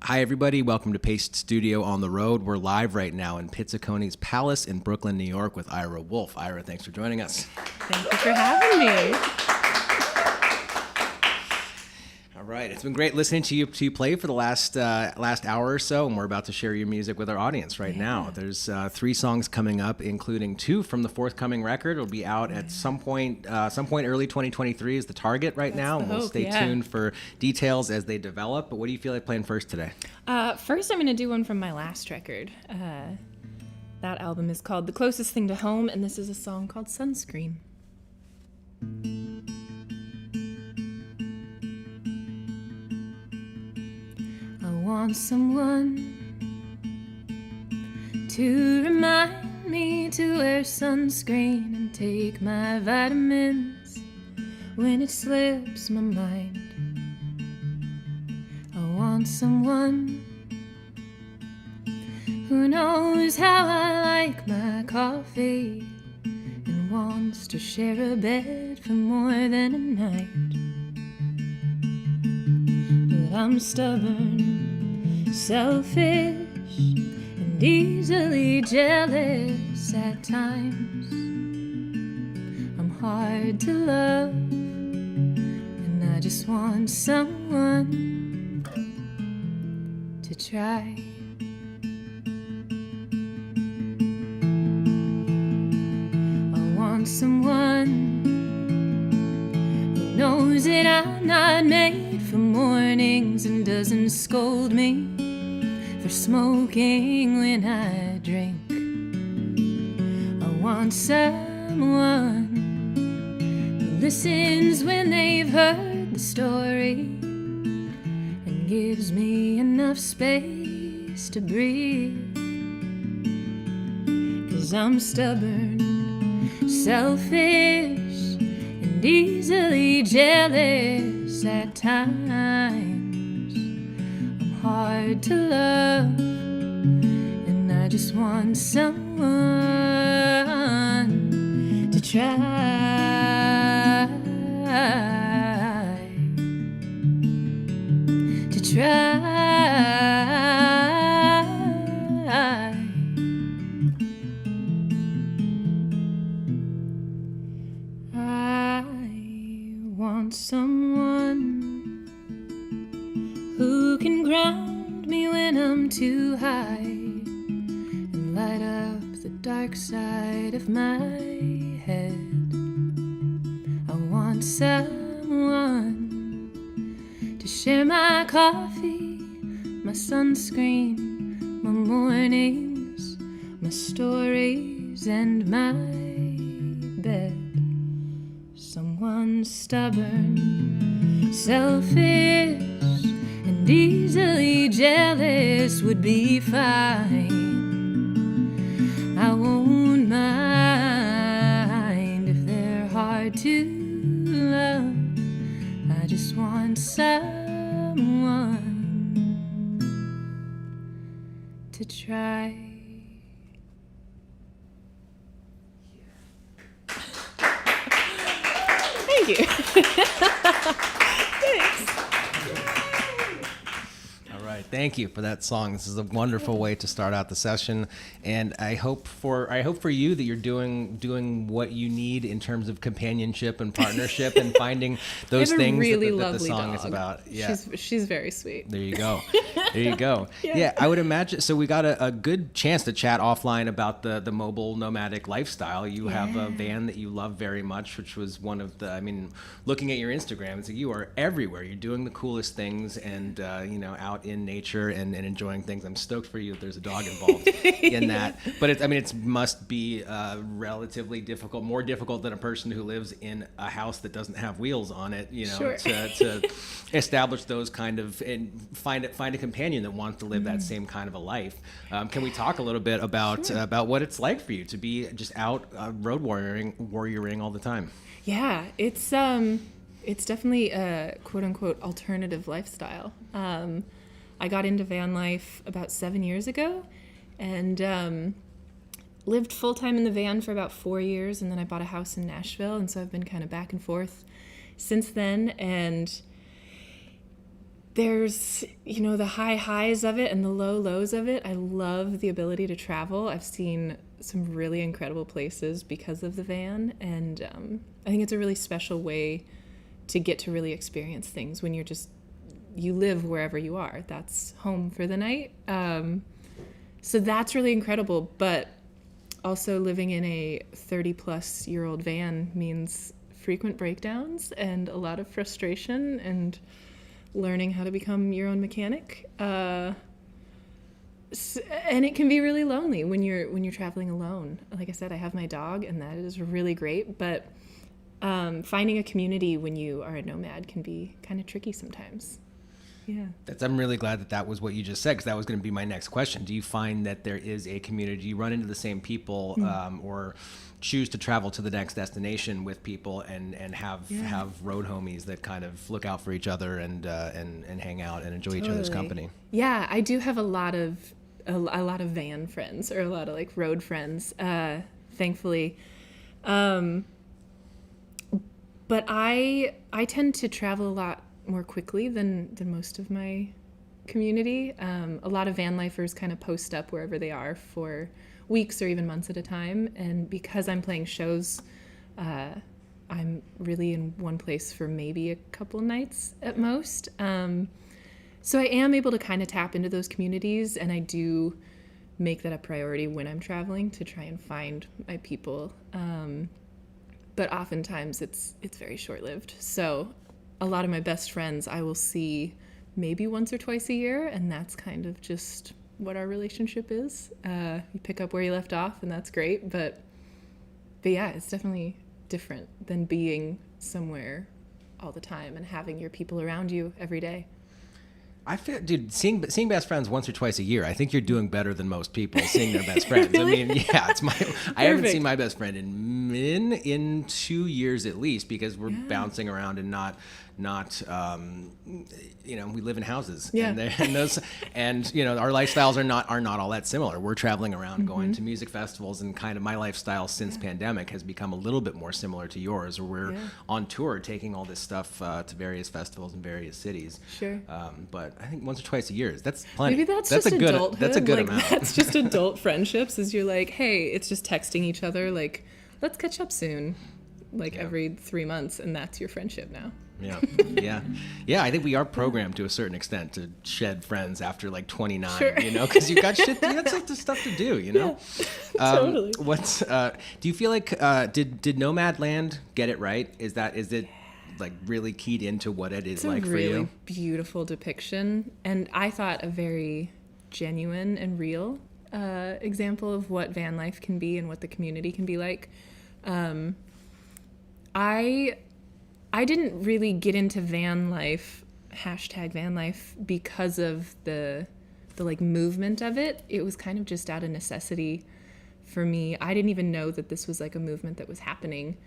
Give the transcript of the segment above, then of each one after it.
Hi, everybody. Welcome to Paste Studio on the Road. We're live right now in Pizziconi's Palace in Brooklyn, New York with Ira Wolf. Ira, thanks for joining us. Thank you for having me. All right. It's been great listening to you play for the last hour or so, and we're about to share your music with our audience right now. There's 3 songs coming up, including 2 from the forthcoming record. It'll be out at some point early 2023 is the target right now, and we'll stay tuned for details as they develop. But what do you feel like playing first today? First, I'm going to do one from my last record. That album is called The Closest Thing to Home, and this is a song called Sunscreen. I want someone to remind me to wear sunscreen and take my vitamins when it slips my mind. I want someone who knows how I like my coffee and wants to share a bed for more than a night. But I'm stubborn, selfish, and easily jealous at times. I'm hard to love, and I just want someone to try. I want someone who knows that I'm not made for mornings and doesn't scold me for smoking when I drink. I want someone who listens when they've heard the story and gives me enough space to breathe. 'Cause I'm stubborn, selfish, and easily jealous at times. I'm hard to love, and I just want someone to try. To try. Someone who can ground me when I'm too high and light up the dark side of my head. I want someone to share my coffee, my sunscreen, my mornings, my stories, and my bed. Someone stubborn, selfish, and easily jealous would be fine. I won't mind if they're hard to love. I just want someone to try. Thank you. Thanks. All right, thank you for that song. This is a wonderful way to start out the session, and I hope for you that you're doing what you need in terms of companionship and partnership and finding those things really that the song dog. is about. Yeah, she's very sweet. There you go. There you go. Yeah, I would imagine. So we got a good chance to chat offline about the mobile nomadic lifestyle. You have a van that you love very much, which was one of the. I mean, looking at your Instagram, it's like you are everywhere. You're doing the coolest things, and out in nature and enjoying things. I'm stoked for you that there's a dog involved in that. But it must be relatively difficult, more difficult than a person who lives in a house that doesn't have wheels on it. To establish those kind of and find a companion that wants to live that same kind of a life. Can we talk a little bit about what it's like for you to be just out road warrioring all the time? Yeah, it's definitely a quote unquote alternative lifestyle. I got into van life about 7 years ago, and lived full time in the van for about 4 years, and then I bought a house in Nashville, and so I've been kind of back and forth since then. And it's definitely a quote unquote alternative lifestyle. I got into van life about 7 years ago, and lived full time in the van for about 4 years, and then I bought a house in Nashville, and so I've been kind of back and forth since then. And it's definitely a quote unquote alternative lifestyle. there's, the high highs of it and the low lows of it. I love the ability to travel. I've seen some really incredible places because of the van, and I think it's a really special way to get to really experience things when you live wherever you are. That's home for the night. So that's really incredible, but also living in a 30-plus-year-old van means frequent breakdowns and a lot of frustration and learning how to become your own mechanic. And it can be really lonely when you're traveling alone. Like I said, I have my dog, and that is really great, but finding a community when you are a nomad can be kind of tricky sometimes. Yeah. I'm really glad that was what you just said, because that was going to be my next question. Do you find that there is a community, you run into the same people, or choose to travel to the next destination with people and have road homies that kind of look out for each other and hang out and enjoy each other's company? Yeah, I do have a lot of van friends, or a lot of like road friends, thankfully. But I tend to travel a lot more quickly than most of my community. A lot of van lifers kind of post up wherever they are for weeks or even months at a time. And because I'm playing shows, I'm really in one place for maybe a couple nights at most. So I am able to kind of tap into those communities, and I do make that a priority when I'm traveling to try and find my people. But oftentimes it's very short-lived. So a lot of my best friends I will see maybe once or twice a year, and that's kind of just what our relationship is. You pick up where you left off, and that's great. But yeah, it's definitely different than being somewhere all the time and having your people around you every day. I feel, dude, seeing best friends once or twice a year, I think you're doing better than most people seeing their best friends. Really? I mean, yeah, I haven't seen my best friend in 2 years at least, because we're bouncing around and not we live in houses, and our lifestyles are not all that similar. We're traveling around, going to music festivals, and kind of my lifestyle since pandemic has become a little bit more similar to yours, where we're on tour taking all this stuff to various festivals in various cities. Sure. But I think once or twice a year, that's plenty. Maybe that's just a good adulthood. That's a good amount. That's just adult friendships. Is you're like, hey, it's just texting each other like, let's catch up soon, every 3 months, and that's your friendship now. Yeah. I think we are programmed to a certain extent to shed friends after 29. Sure. Because you got stuff to do. Yeah, totally. Do you feel like did Nomadland get it right? Is it really keyed into what it is like for you? It's a really beautiful depiction, and I thought a very genuine and real example of what van life can be and what the community can be like. I didn't really get into van life, #van life, because of the movement of it. It was kind of just out of necessity for me. I didn't even know that this was a movement that was happening,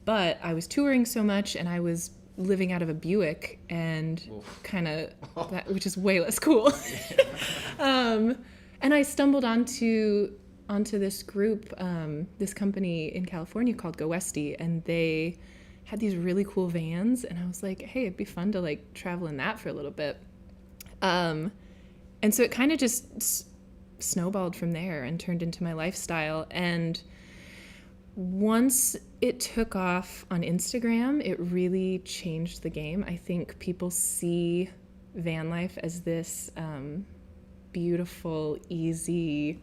but I was touring so much, and I was living out of a Buick, and which is way less cool. And I stumbled onto this group, this company in California called Go Westy, and they had these really cool vans, and I was like, hey, it'd be fun to travel in that for a little bit. And so it kind of just snowballed from there and turned into my lifestyle. And once it took off on Instagram, it really changed the game. I think people see van life as this beautiful, easy,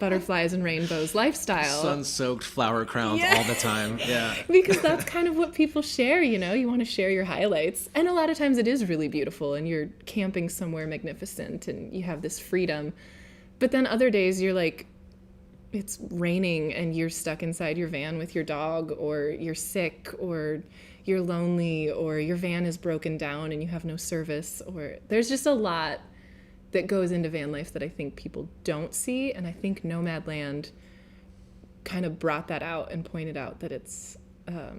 butterflies and rainbows lifestyle. Sun-soaked flower crowns all the time. Yeah. Because that's kind of what people share, you want to share your highlights. And a lot of times it is really beautiful, and you're camping somewhere magnificent and you have this freedom. But then other days you're it's raining and you're stuck inside your van with your dog, or you're sick, or you're lonely, or your van is broken down and you have no service, or there's just a lot that goes into van life that I think people don't see. And I think Nomadland kind of brought that out and pointed out that it's a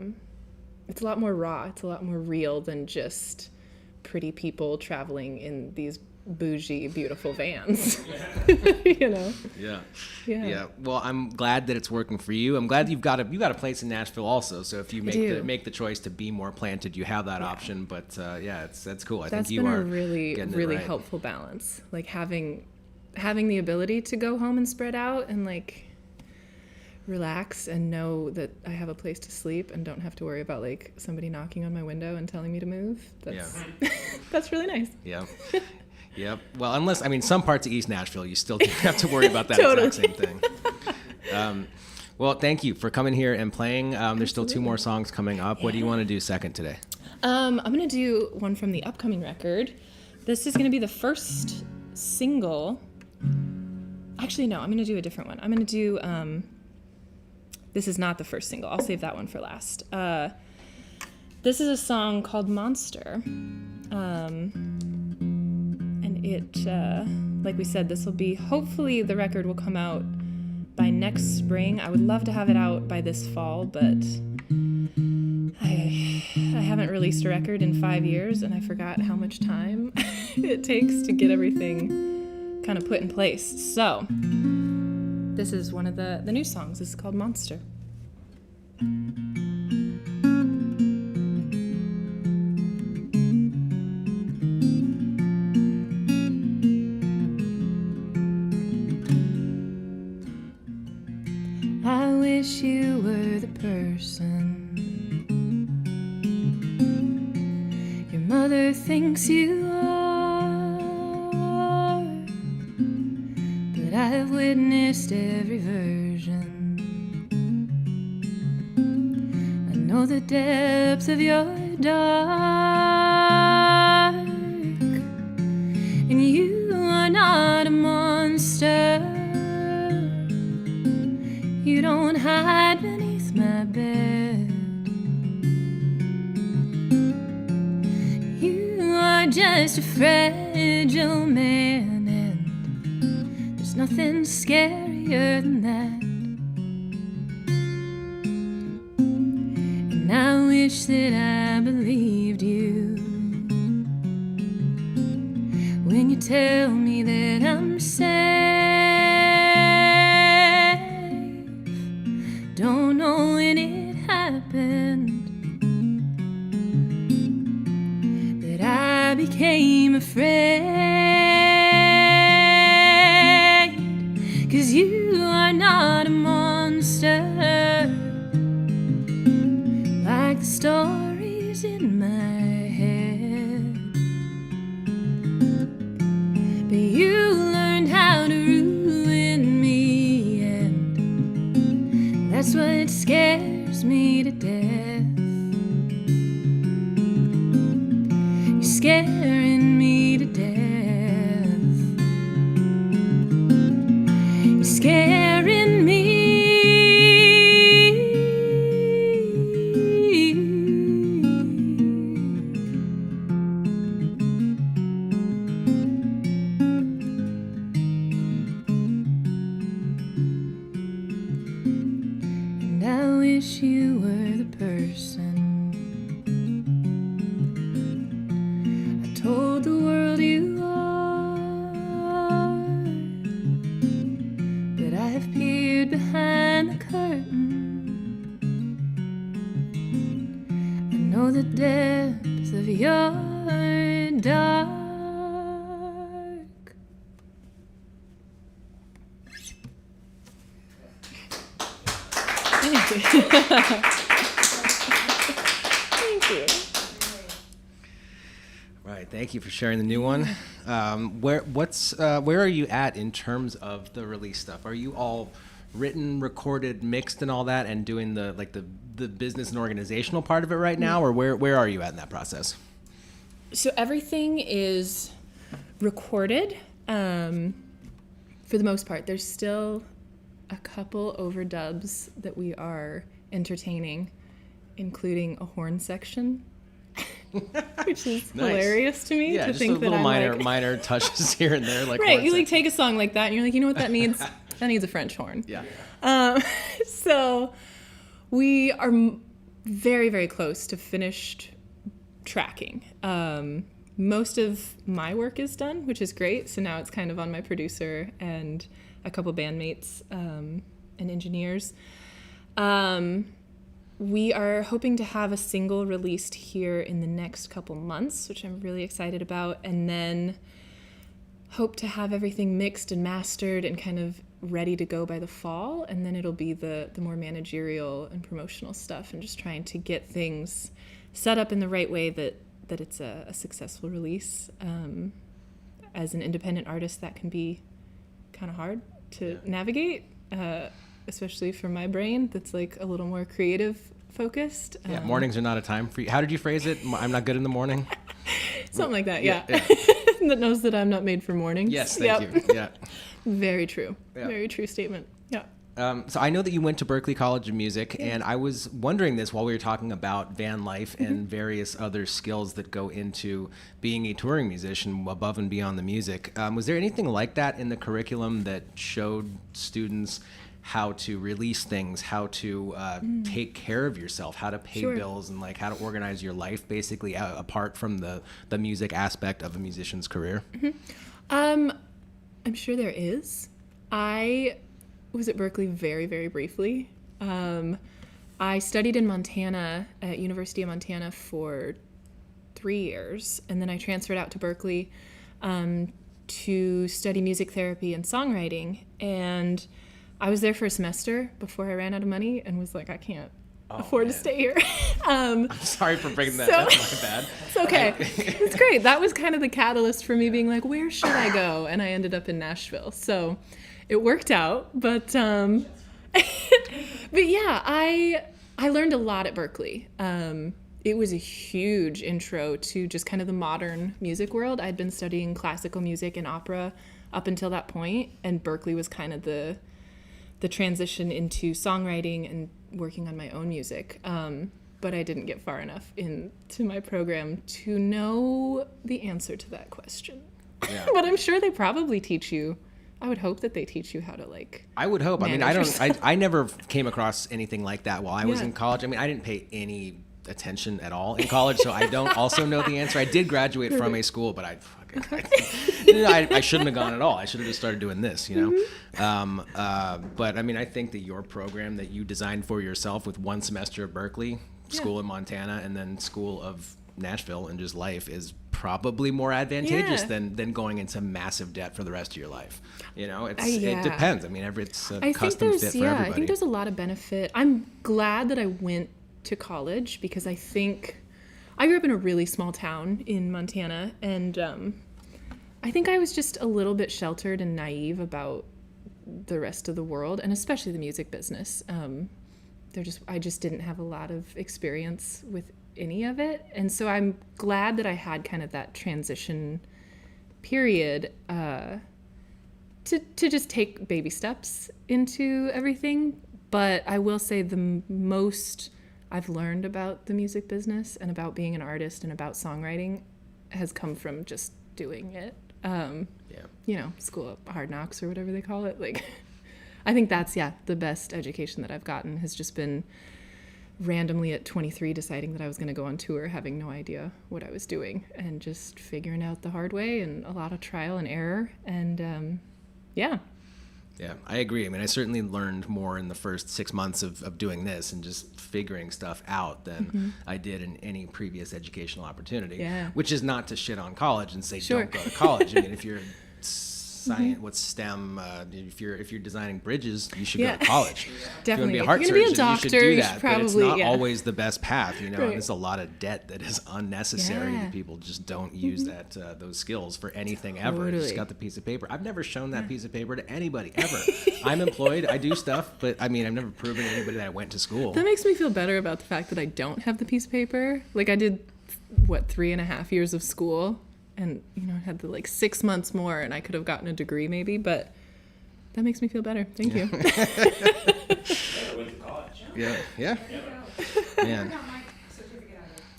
lot more raw. It's a lot more real than just pretty people traveling in these bougie, beautiful vans. You know? Yeah. Well, I'm glad that it's working for you. I'm glad you've got a place in Nashville also. So if you make the choice to be more planted, you have that option. But that's cool. I think you are been a really right. helpful balance. Like having the ability to go home and spread out and like relax and know that I have a place to sleep and don't have to worry about like somebody knocking on my window and telling me to move. That's really nice. Yeah. Yep. Well, unless, some parts of East Nashville, you still do have to worry about that Totally. exact same thing. Well, thank you for coming here and playing. There's still 2 more songs coming up. What do you want to do second today? I'm going to do one from the upcoming record. This is going to be the first single. Actually, no, I'm going to do a different one. I'm going to do, this is not the first single. I'll save that one for last. This is a song called Monster. And it, like we said, this will be, hopefully the record will come out by next spring. I would love to have it out by this fall, but I haven't released a record in 5 years, and I forgot how much time it takes to get everything kind of put in place. So this is one of the new songs. This is called Monster. I wish you were the person your mother thinks you are, but I've witnessed every version. I know the depths of your dark, and you are not a monster. You don't hide beneath my bed. You are just a fragile man, and there's nothing scarier than that. And I wish that I believed you when you tell me that I'm safe. Don't know when it happened that I became afraid, 'cause you are not a monster like the stories in my head, but you learned how to ruin me, and that's what scares me to death. You're scaring me to death. You're scaring me. And I wish you were the person I told the world you are, but I have peered behind the curtain. I know the depth of your dark. Thank you. Thank you. Right. Thank you for sharing the new one. Where are you at in terms of the release stuff? Are you all written, recorded, mixed, and all that, and doing the business and organizational part of it right now, or where are you at in that process? So everything is recorded for the most part. There's still a couple overdubs that we are entertaining, including a horn section, which is Nice. Hilarious to me. Yeah, to just think a little that minor touches here and there, like right. horn You like section. take a song like that, and you're like, you know what that needs? That needs a French horn. Yeah. So we are very, very close to finished tracking. most of my work is done, which is great. So now it's kind of on my producer and a couple bandmates and engineers. We are hoping to have a single released here in the next couple months, which I'm really excited about, and then hope to have everything mixed and mastered and kind of ready to go by the fall, and then it'll be the more managerial and promotional stuff, and just trying to get things set up in the right way that it's a successful release. As an independent artist, that can be kind of hard to navigate, especially for my brain that's like a little more creative focused. Yeah, mornings are not a time for you. How did you phrase it? I'm not good in the morning? Something like that, yeah. That knows that I'm not made for mornings. Yes, thank you. Yeah. Very true. Yeah. Very true statement. Yeah. So I know that you went to Berklee College of Music, and I was wondering this while we were talking about van life and various other skills that go into being a touring musician above and beyond the music. Was there anything like that in the curriculum that showed students how to release things, how to take care of yourself, how to pay bills, and like how to organize your life, basically apart from the music aspect of a musician's career? I'm sure there is. I was at Berklee very, very briefly. I studied in Montana at University of Montana for 3 years, and then I transferred out to Berklee to study music therapy and songwriting. And I was there for a semester before I ran out of money and was like, I can't afford to stay here. I'm sorry for bringing that up. My bad. It's okay. It's great. That was kind of the catalyst for me being like, where should I go? And I ended up in Nashville. So it worked out. But but yeah, I learned a lot at Berklee. It was a huge intro to just kind of the modern music world. I'd been studying classical music and opera up until that point, and Berklee was kind of the transition into songwriting and working on my own music. But I didn't get far enough into my program to know the answer to that question. Yeah. But I'm sure they probably teach you. I would hope that they teach you how to I would hope. I mean, I never came across anything like that while I was in college. I mean, I didn't pay any attention at all in college, so I don't also know the answer. I did graduate from a school, but I shouldn't have gone at all. I should have just started doing this, you know. But I mean, I think that your program that you designed for yourself with 1 semester at Berklee, school in Montana, and then school of Nashville and just life is probably more advantageous than going into massive debt for the rest of your life. You know, it depends. I mean, it's a custom fit for everybody. I think there's a lot of benefit. I'm glad that I went to college because I think I grew up in a really small town in Montana, and I think I was just a little bit sheltered and naive about the rest of the world, and especially the music business. I just didn't have a lot of experience with any of it, and so I'm glad that I had kind of that transition period to just take baby steps into everything. But I will say the most I've learned about the music business and about being an artist and about songwriting has come from just doing it. You know, school of hard knocks or whatever they call it. Like, I think that's, the best education that I've gotten has just been randomly at 23 deciding that I was going to go on tour, having no idea what I was doing, and just figuring out the hard way and a lot of trial and error. And Yeah, I agree. I mean, I certainly learned more in the first 6 months of doing this and just figuring stuff out than I did in any previous educational opportunity, which is not to shit on college and say don't go to college. I mean, if you're science, what's STEM, if you're designing bridges, you should go to college. Definitely. If you want to be a heart surgeon, you should do that. Probably, but it's not always the best path, you know. And there's a lot of debt that is unnecessary that people just don't use those skills for anything ever. You just got the piece of paper. I've never shown that piece of paper to anybody ever. I'm employed, I do stuff, but I mean, I've never proven to anybody that I went to school. That makes me feel better about the fact that I don't have the piece of paper. Like, I did 3.5 years of school. And, you know, I had the 6 months more and I could have gotten a degree maybe, but that makes me feel better. Thank you. I went to college. Yeah. Man.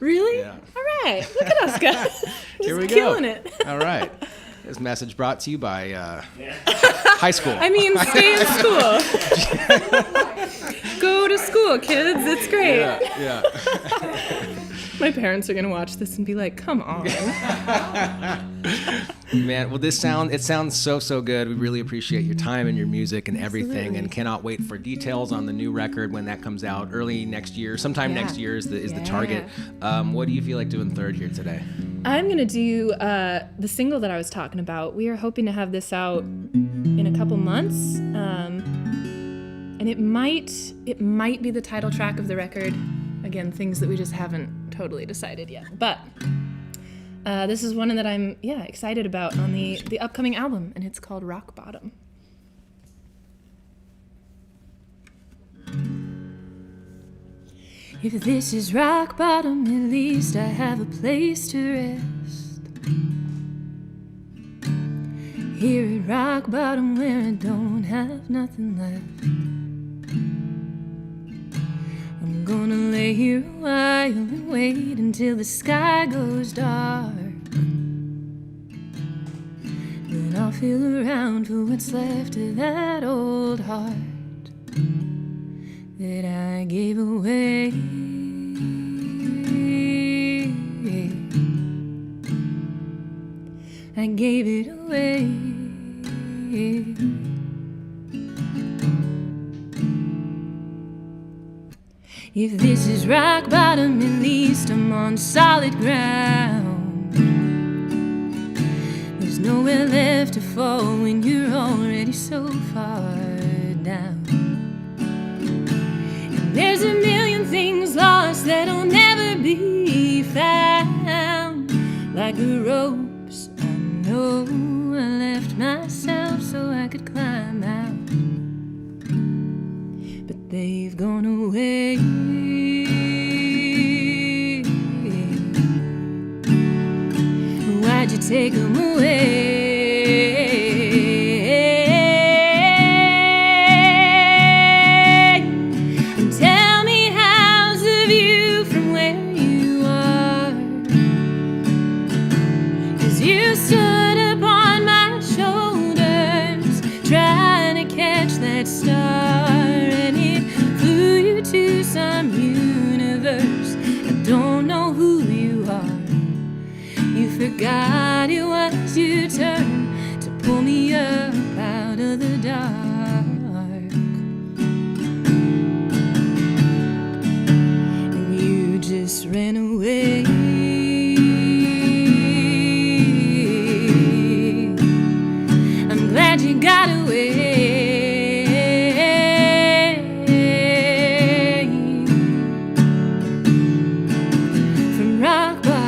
Really? Yeah. All right. Look at us, guys. Here we killing go. it. All right. This message brought to you by high school. I mean, stay in school. Go to school, kids. It's great. Yeah. My parents are gonna watch this and be like, "Come on." Man, well, it sounds so good. We really appreciate your time and your music and everything, Absolutely. and cannot wait for details on the new record when that comes out early next year. Sometime Yeah. next year is the Yeah. target. What do you feel like doing third here today? I'm gonna do the single that I was talking about. We are hoping to have this out in a couple months, and it might be the title track of the record. Again, things that we just haven't totally decided yet. But this is one that I'm excited about on the upcoming album, and it's called Rock Bottom. If this is rock bottom, at least I have a place to rest. Here at rock bottom where I don't have nothing left. I'm gonna lay here a while and wait until the sky goes dark. Then I'll feel around for what's left of that old heart that I gave away. I gave it away. If this is rock bottom, at least I'm on solid ground. There's nowhere left to fall when you're already so far down. There's a million things lost that'll never be found. Like the ropes I know I left myself so I could climb out, but they've gone away. Why'd you take them away? Forgot it was your turn to pull me up out of the dark. And you just ran away. I'm glad you got away. From rock bottom.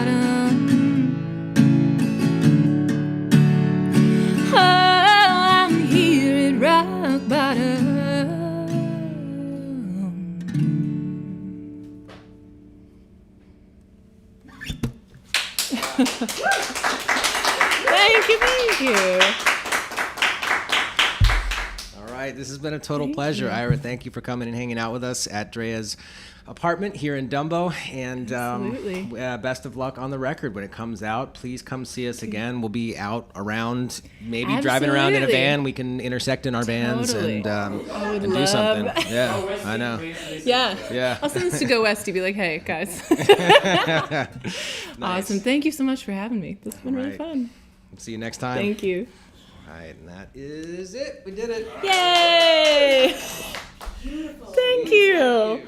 Thank you. All right, this has been a total pleasure. Ira, thank you for coming and hanging out with us at Drea's apartment here in Dumbo, and best of luck on the record when it comes out. Please come see us again. We'll be out around, maybe driving around in a van. We can intersect in our vans and do something. Yeah, I know. Yeah. I'll send this to Go Westy. Be like, hey guys. Nice. Awesome. Thank you so much for having me. This has been really fun. See you next time. Thank you. All right, and that is it. We did it. Yay! Thank you.